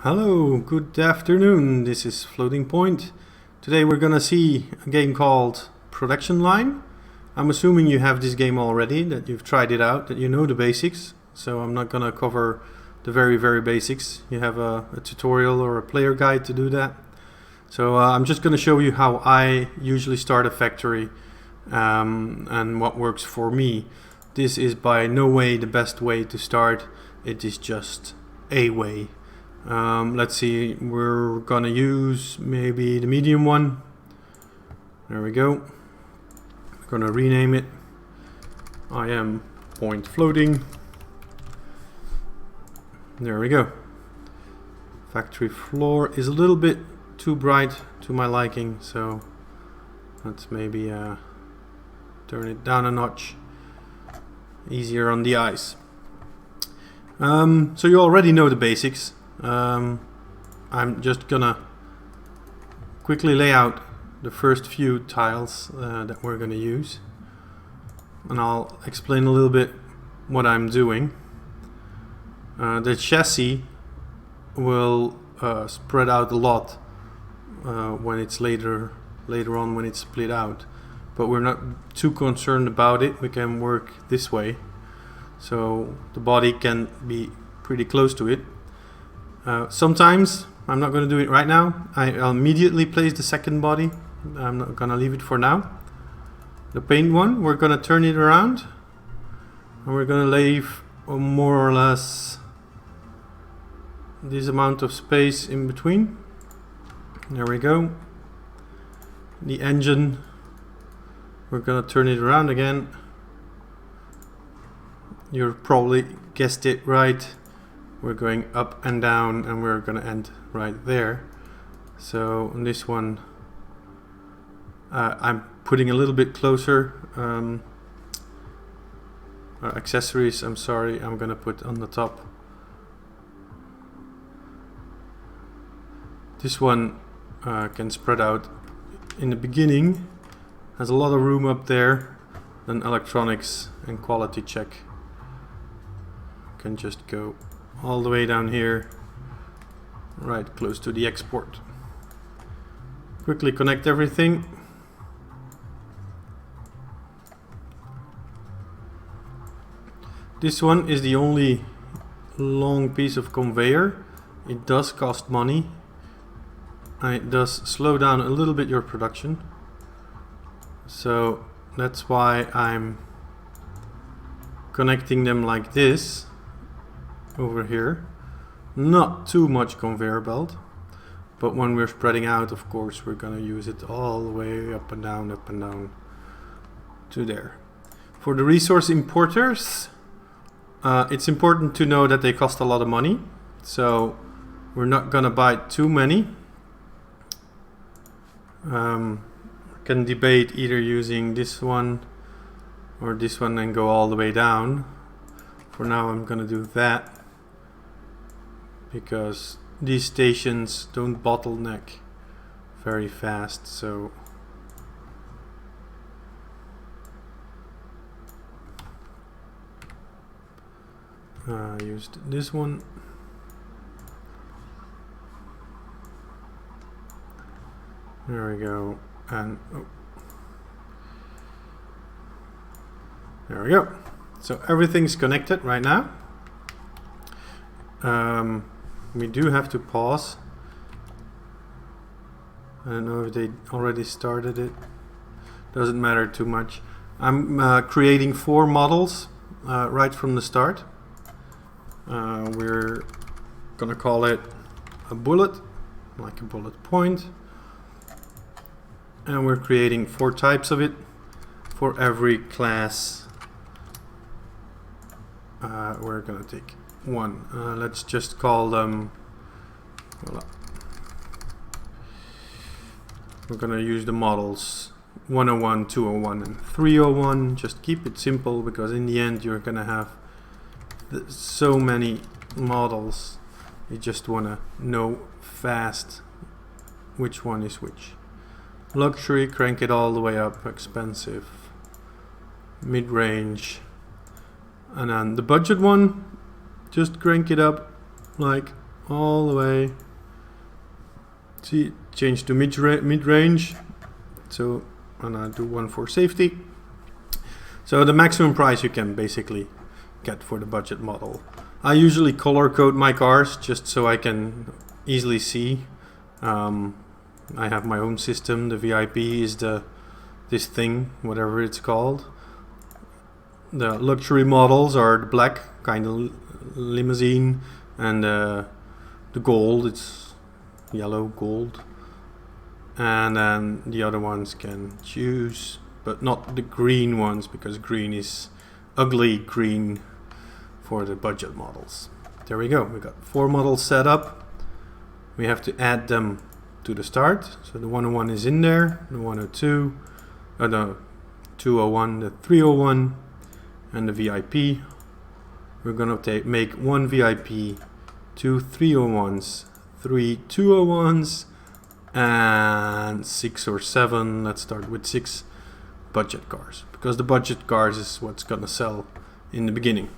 Hello, good afternoon. This is Floating Point. Today we're gonna see a game called Production Line. I'm assuming you have this game already, that you've tried it out, that you know the basics. So I'm not gonna cover the very basics. You have a tutorial or a player guide to do that. So I'm just gonna show you how I usually start a factory and what works for me. This is by no way the best way to start. It is just a way. Let's see, we're gonna use maybe the medium one. There we go. We're gonna rename it. I am point floating. There we go. Factory floor is a little bit too bright to my liking, so let's maybe turn it down a notch. Easier on the eyes. So you already know the basics. I'm just gonna quickly lay out the first few tiles that we're gonna use, and I'll explain a little bit what I'm doing. The chassis will spread out a lot when it's later on when it's split out, but we're not too concerned about it. We can work this way, so the body can be pretty close to it. Sometimes, I'm not going to do it right now, I'll immediately place the second body. I'm not going to leave it for now. The paint one, we're going to turn it around and we're going to leave more or less this amount of space in between. There we go. The engine, we're going to turn it around again. You probably guessed it right. We're going up and down, and we're going to end right there. So on this one, I'm putting a little bit closer. Accessories, I'm sorry, I'm going to put on the top. This one can spread out in the beginning. Has a lot of room up there. Then electronics and quality check can just go all the way down here, right close to the export. Quickly connect everything. This one is the only long piece of conveyor. It does cost money and it does slow down a little bit your production, so that's why I'm connecting them like this over here. Not too much conveyor belt, but when we're spreading out, of course, we're gonna use it all the way up and down to there. For the resource importers, it's important to know that they cost a lot of money, so we're not gonna buy too many. Can debate either using this one or this one and go all the way down. For now, I'm gonna do that, because these stations don't bottleneck very fast. So used this one. There we go, and there we go. So everything's connected right now. We do have to pause. I don't know if they already started it. Doesn't matter too much. I'm creating 4 models right from the start. We're gonna call it a bullet, like a bullet point. And we're creating 4 types of it for every class. We're gonna take one. Let's just call them, voila. We're gonna use the models 101, 201 and 301. Just keep it simple, because in the end you're gonna have so many models. You just wanna know fast which one is which. Luxury, crank it all the way up. Expensive, mid-range, and then the budget one, just crank it up like all the way. See, change to mid-range. So, and I'll do one for safety. So the maximum price you can basically get for the budget model. I usually color code my cars just so I can easily see. I have my own system. The VIP is this thing, whatever it's called. The luxury models are the black kind of limousine, and the gold, it's yellow gold. And then the other ones can choose, but not the green ones, because green is ugly green for the budget models. There we go. We got 4 models set up. We have to add them to the start. So the 101 is in there, the 102, the 201, the 301, and the VIP. We're gonna make 1 VIP, 2 301s, 3 201s, and 6 or 7. Let's start with 6 budget cars, because the budget cars is what's gonna sell in the beginning.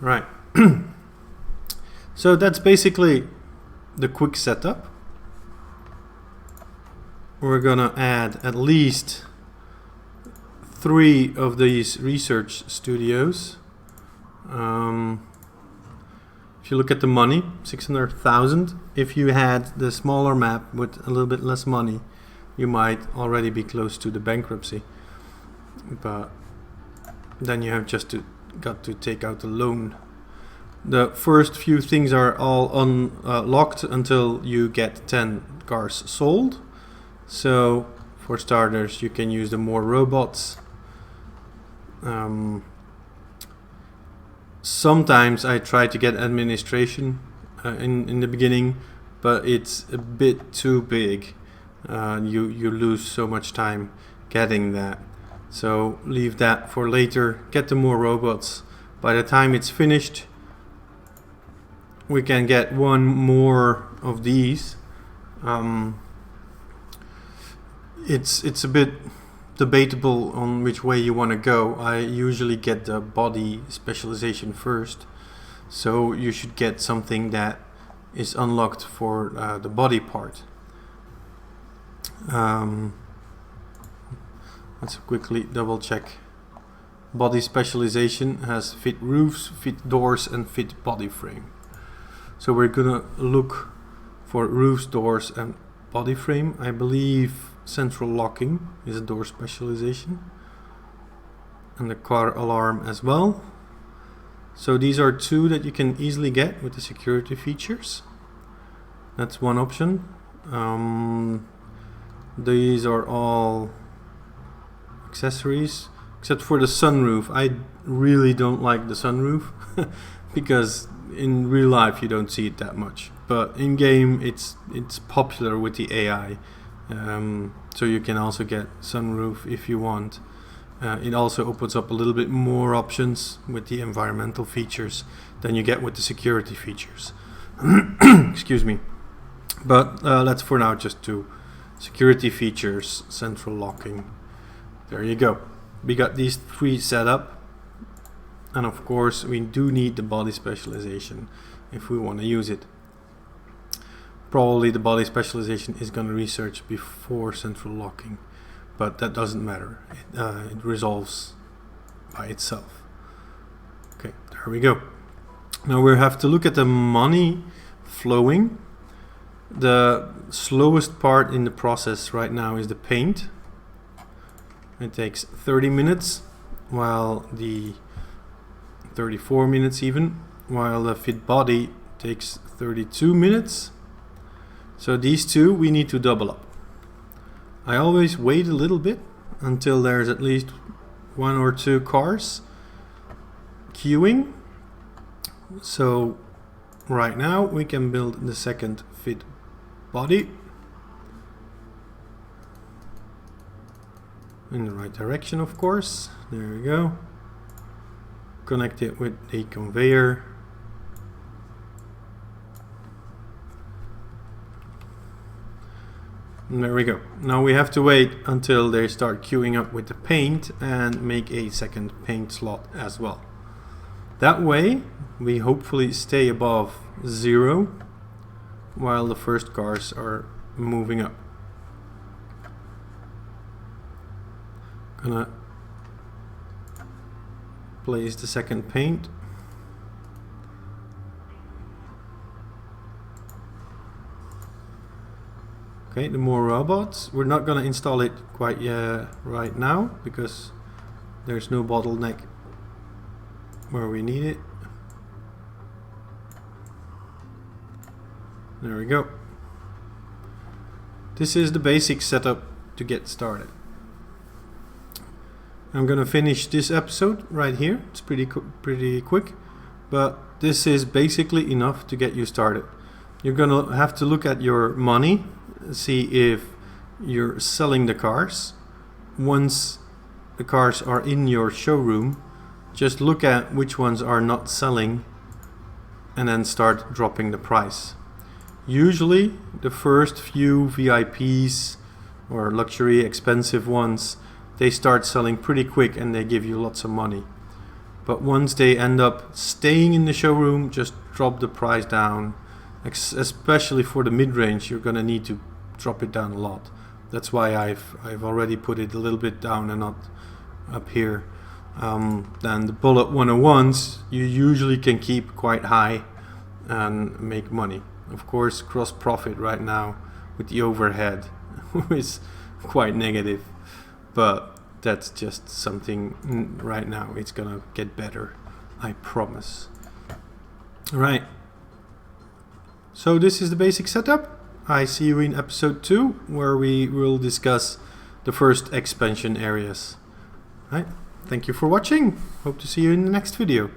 Right. So that's basically the quick setup. We're gonna add at least 3 of these research studios. If you look at the money, 600,000. If you had the smaller map with a little bit less money, you might already be close to the bankruptcy. But then you have got to take out the loan. The first few things are all unlocked until you get 10 cars sold. So for starters, you can use the more robots. Sometimes I try to get administration in the beginning, but it's a bit too big. You lose so much time getting that. So leave that for later. Get the more robots. By the time it's finished, we can get 1 more of these. It's a bit debatable on which way you want to go. I usually get the body specialization first, so you should get something that is unlocked for the body part. Let's quickly double check. Body specialization has fit roofs, fit doors, and fit body frame. So we're gonna look for roofs, doors, and body frame. I believe central locking is a door specialization, and the car alarm as well. So these are 2 that you can easily get with the security features. That's one option. These are all accessories except for the sunroof. I really don't like the sunroof because in real life you don't see it that much, but in game it's popular with the AI. So you can also get sunroof if you want. It also opens up a little bit more options with the environmental features than you get with the security features. Excuse me. But let's for now just do security features, central locking. There you go. We got these 3 set up. And of course we do need the body specialization if we want to use it. Probably the body specialization is going to research before central locking, but that doesn't matter. It resolves by itself. Okay, there we go. Now we have to look at the money flowing. The slowest part in the process right now is the paint. It takes 30 minutes, while the 34 minutes even, while the fit body takes 32 minutes. So these 2 we need to double up. I always wait a little bit until there's at least 1 or 2 cars queuing. So right now we can build the second fit body in the right direction, of course. There we go. Connect it with the conveyor. And there we go. Now we have to wait until they start queuing up with the paint and make a second paint slot as well. That way we hopefully stay above 0 while the first cars are moving up. Gonna place the second paint. Okay, the more robots. We're not gonna install it quite right now because there's no bottleneck where we need it. There we go. This is the basic setup to get started. I'm gonna finish this episode right here. It's pretty quick, but this is basically enough to get you started. You're gonna have to look at your money, see if you're selling the cars. Once the cars are in your showroom, just look at which ones are not selling and then start dropping the price. Usually the first few VIPs or luxury expensive ones, they start selling pretty quick and they give you lots of money. But once they end up staying in the showroom, just drop the price down. Especially for the mid-range, you're gonna need to drop it down a lot. That's why I've already put it a little bit down and not up here. Then the bullet 101s you usually can keep quite high and make money. Of course, gross profit right now with the overhead is quite negative, but that's just something right now. It's gonna get better, I promise. All right. So this is the basic setup. I see you in episode 2, where we will discuss the first expansion areas. All right. Thank you for watching. Hope to see you in the next video.